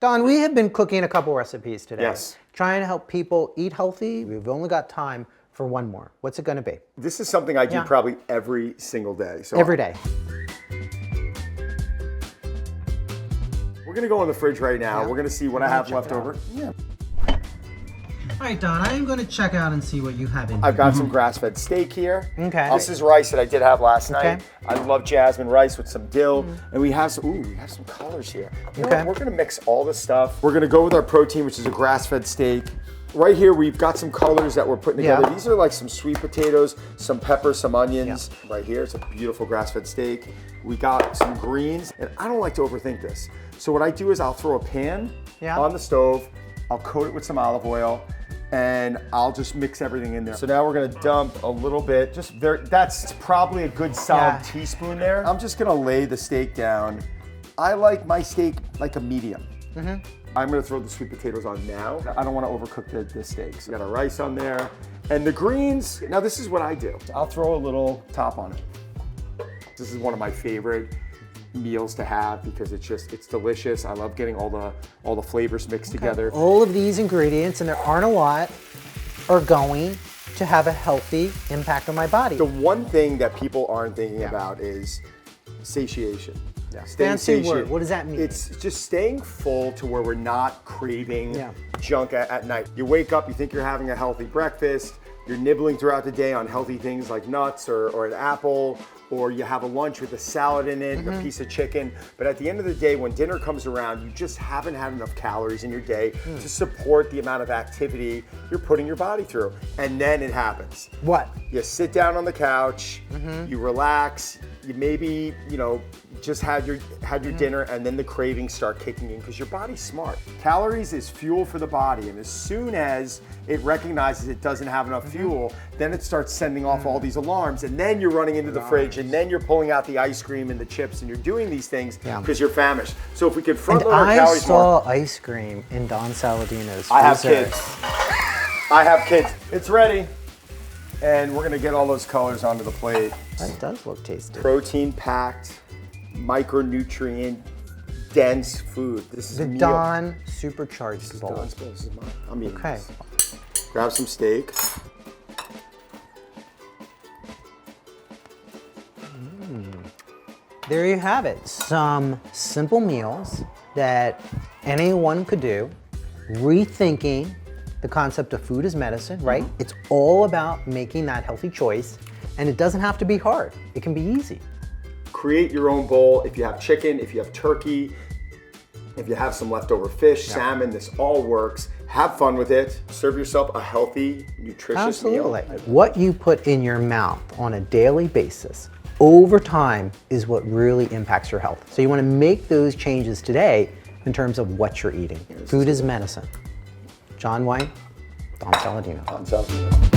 Don, we have been cooking a couple recipes today. Yes. Trying to help people eat healthy. We've only got time for one more. What's it going to be? This is something I do probably every single day. So Every day. we're going to go in the fridge right now. We're going to see what I have left over. Yeah. All right, Don, I am going to check out and see what you have in here. I've got some grass-fed steak here. Okay. This is rice that I did have last night. I love jasmine rice with some dill. And we have some, we have some colors here. You know what? We're gonna mix all this stuff. We're gonna go with our protein, which is a grass-fed steak. Right here, we've got some colors that we're putting together. These are like some sweet potatoes, some pepper, some onions. Right here, it's a beautiful grass-fed steak. We got some greens, and I don't like to overthink this. So what I do is I'll throw a pan on the stove, I'll coat it with some olive oil, and I'll just mix everything in there. So now we're gonna dump a little bit, that's probably a good solid teaspoon there. I'm just gonna lay the steak down. I like my steak like a medium. I'm gonna throw the sweet potatoes on now. I don't wanna overcook the steaks. We got our rice on there. And the greens, now this is what I do. I'll throw a little top on it. This is one of my favorite meals to have because it's delicious. I love getting all the flavors mixed together. All of these ingredients, and there aren't a lot, are going to have a healthy impact on my body. The one thing that people aren't thinking about is satiation. Fancy word. What does that mean? It's just staying full to where we're not craving junk at night. You wake up, you think you're having a healthy breakfast, you're nibbling throughout the day on healthy things like nuts or an apple, or you have a lunch with a salad in it, a piece of chicken. But at the end of the day, when dinner comes around, you just haven't had enough calories in your day to support the amount of activity you're putting your body through. And then it happens. What? You sit down on the couch, you relax, you maybe, just had your dinner, and then the cravings start kicking in because your body's smart. Calories is fuel for the body, and as soon as it recognizes it doesn't have enough fuel, then it starts sending off all these alarms, and then you're running into the fridge, and then you're pulling out the ice cream and the chips, and you're doing these things because you're famished. So if we could front load our calories more. I saw ice cream in Don Saladino's. I have kids. I have kids. It's ready. And we're gonna get all those colors onto the plate. That does look tasty. Protein-packed, micronutrient dense food. This is the meal. Don supercharged bowl. Don's bowl. This is mine. I'm eating Okay. this. Grab some steak. There you have it. Some simple meals that anyone could do, rethinking the concept of food as medicine, right? It's all about making that healthy choice, and it doesn't have to be hard. It can be easy. Create your own bowl. If you have chicken, if you have turkey, if you have some leftover fish, salmon, this all works. Have fun with it. Serve yourself a healthy, nutritious meal. What you put in your mouth on a daily basis over time is what really impacts your health. So you want to make those changes today in terms of what you're eating. Food is medicine. John Whyte, Don Saladino. Don Saladino.